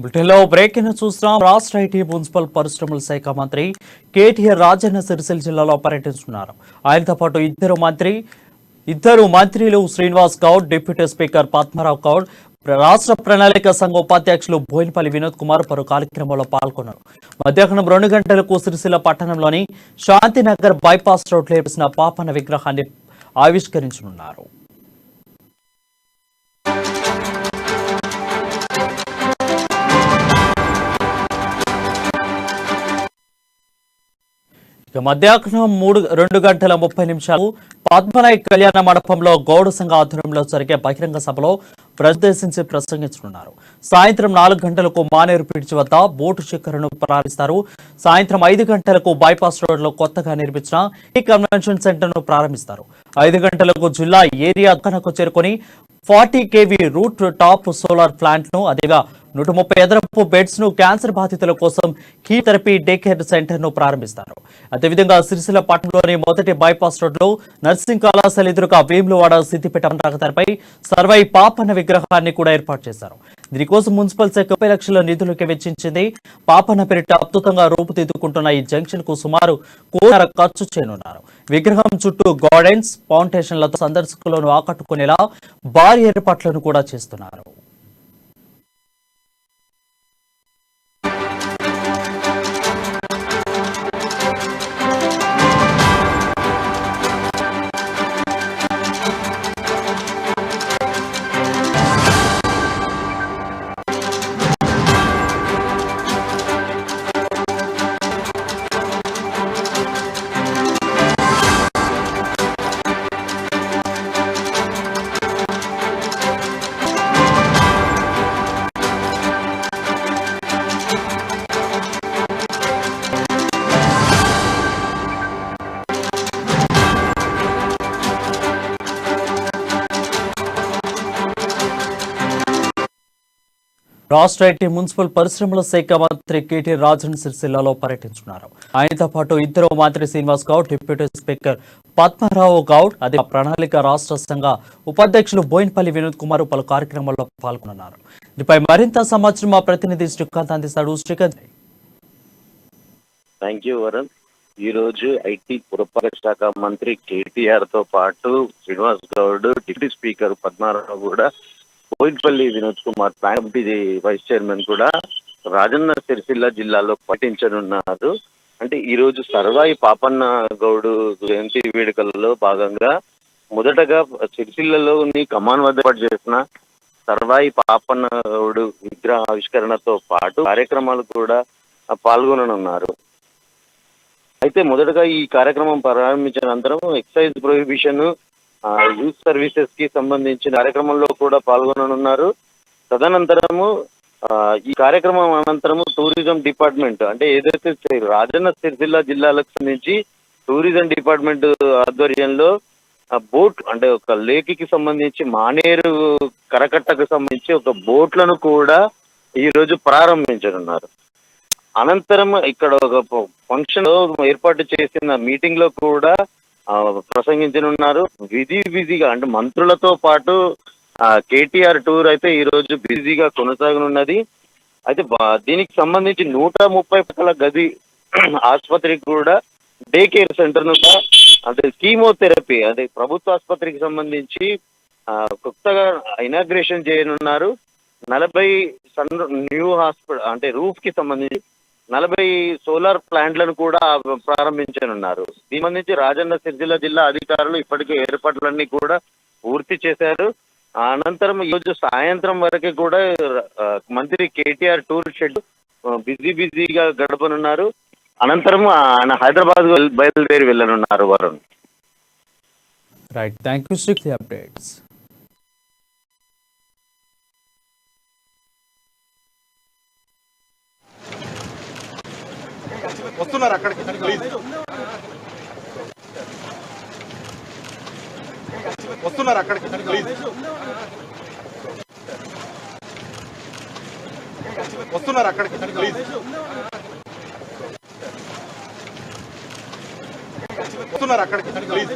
బ్రిటన్లో బ్రేకింగ్ చూస్తున్నాం. రాష్ట్ర ఐటీ మున్సిపల్ పరిశ్రమల శాఖ మంత్రి కేటీఆర్ రాజన్న సిరిసిల్ల జిల్లాలో పర్యటిస్తున్నారు. ఆయనతో పాటు ఇద్దరు మంత్రులు శ్రీనివాస్ గౌడ్, డిప్యూటీ స్పీకర్ పద్మారావు గౌడ్, రాష్ట్ర ప్రణాళిక సంఘ ఉపాధ్యక్షులు బోయినపల్లి వినోద్ కుమార్ పలు కార్యక్రమాల్లో పాల్గొన్నారు. మధ్యాహ్నం 2 గంటలకు సిరిసిల్ల పట్టణంలోని శాంతినగర్ బైపాస్ రోడ్లో వేసిన పాపన్న విగ్రహాన్ని ఆవిష్కరించనున్నారు. మధ్యాహ్నం 2:30 పద్మనాయక్ కళ్యాణ మండపంలో గౌడ సంఘ ఆధ్వర్యంలో జరిగే బహిరంగ సభలో ప్రదర్శించి ప్రసంగించనున్నారు. సాయంత్రం 4 గంటలకు మానేరు బ్రిడ్జ్ వద్ద బోటు చక్కరను ప్రారంభిస్తారు. సాయంత్రం 5 గంటలకు బైపాస్ రోడ్ లో కొత్తగా నిర్మించిన ఈ కన్వెన్షన్ సెంటర్ ను ప్రారంభిస్తారు. 5 గంటలకు జిల్లా ఏరియా కు చేరుకొని 40 kV rooftop solar plant ను, అదేగా 130 అదనపు బెడ్స్ ను క్యాన్సర్ బాధితుల కోసం కీమోథెరపీ డే కేర్ సెంటర్ ను ప్రారంభిస్తారు. అదేవిధంగా సిరిసిల్ల పట్టణంలోని మొదటి బైపాస్ రోడ్ లో నర్సింగ్ కళాశాల ఎదురుగా వేములవాడ సిద్దిపేట రహదారిపై సర్వై పాపన్న విగ్రహాన్ని కూడా ఏర్పాటు చేశారు. దీనికోసం మున్సిపల్ శాఖ 30 లక్షల నిధులకు వెచ్చించింది. పాపన్న పేరిట అద్భుతంగా రూపుదిద్దుకుంటున్న ఈ జంక్షన్ కు సుమారు 1 కోటి ఖర్చు చేయనున్నారు. విగ్రహం చుట్టూ గార్డెన్స్, ఫౌండేషన్లతో సందర్శకులను ఆకట్టుకునేలా భారీ ఏర్పాట్లను కూడా చేస్తున్నారు. రాష్ట్ర ఐటీ మున్సిపల్ పరిశ్రమల శాఖ మంత్రి కేటీఆర్ రాజన్న సిరిసిల్లలో పర్యటించున్నారు. ఆయనతో పాటు ఇద్దరు మంత్రి శ్రీనివాస్ గౌడ్, డిప్యూటీ స్పీకర్ పద్మారావు గౌడ్, అదే ప్రణాళిక రాష్ట్ర సంఘ ఉపాధ్యక్షులు బోయినపల్లి వినోద్ కుమార్ పలు కార్యక్రమాల్లో పాల్గొన్నారు. దీనిపై మరింత సమాచారం మా ప్రతినిధి శ్రీకాంత్ అందిస్తాడు. శ్రీకాంత్. Thank you Varun. ఈ రోజు ఐటీ పురపాలక శాఖ మంత్రి కేటీఆర్ తో పాటు శ్రీనివాస్ గౌడ్, డిప్యూటీ స్పీకర్ పద్మారావు కూడా, Boinapalli Vinod Kumar, plant vice chairman కూడా రాజన్న సిరిసిల్ల జిల్లాలో పర్యటించనున్నారు. అంటే ఈ రోజు సర్వాయి పాపన్న గౌడ్ జయంతి వేడుకలలో భాగంగా మొదటగా సిరిసిల్లలోని కమాన్ వద్ద ఏర్పాటు చేసిన సర్వాయి పాపన్న గౌడ్ విగ్రహ ఆవిష్కరణతో పాటు కార్యక్రమాలు కూడా పాల్గొననున్నారు. అయితే మొదటగా ఈ కార్యక్రమం ప్రారంభించిన అనంతరం ఎక్సైజ్ ప్రొహిబిషన్, యూత్ సర్వీసెస్ కి సంబంధించిన కార్యక్రమంలో కూడా పాల్గొననున్నారు. తదనంతరము ఈ కార్యక్రమం అనంతరము టూరిజం డిపార్ట్మెంట్, అంటే ఏదైతే రాజన్న సిరిసిల్ల జిల్లాలకు సంబంధించి టూరిజం డిపార్ట్మెంట్ ఆధ్వర్యంలో బోట్, అంటే ఒక లేక్కి సంబంధించి మానేరు కరకట్టకు సంబంధించి ఒక బోట్లను కూడా ఈ రోజు ప్రారంభించనున్నారు. అనంతరం ఇక్కడ ఒక ఫంక్షన్ ఏర్పాటు చేసిన మీటింగ్ లో కూడా ప్రసంగించనున్నారు. బిజీగా అంటే మంత్రులతో పాటు కేటీఆర్ టూర్ అయితే ఈ రోజు బిజీగా కొనసాగనున్నది. అయితే దీనికి సంబంధించి 130 పక్కల గది ఆసుపత్రికి కూడా డే కేర్ సెంటర్ ను, అంటే కీమోథెరపీ, అంటే ప్రభుత్వ ఆసుపత్రికి సంబంధించి కొత్తగా ఇనాగ్రేషన్ చేయనున్నారు. 40 న్యూ హాస్పిటల్, అంటే రూఫ్ కి సంబంధించి 40 సోలార్ ప్లాంట్లను కూడా ప్రారంభించనున్నారు. దీని సంబంధించి రాజన్న సిరిసిల్ల జిల్లా అధికారులు ఇప్పటికే ఏర్పాట్లన్నీ కూడా పూర్తి చేశారు. అనంతరం ఈరోజు సాయంత్రం వరకు కూడా మంత్రి కేటీఆర్ టూర్ షెడ్ బిజీగా గడపనున్నారు. అనంతరం ఆయన హైదరాబాద్ బయలుదేరి వెళ్ళనున్నారు. Varun. Right, thank you Sri updates. వస్తున్నారు అక్కడికి, ప్లీజ్ వస్తున్నారు అక్కడికి, ప్లీజ్ వస్తున్నారు అక్కడికి, ప్లీజ్ వస్తున్నారు అక్కడికి, ప్లీజ్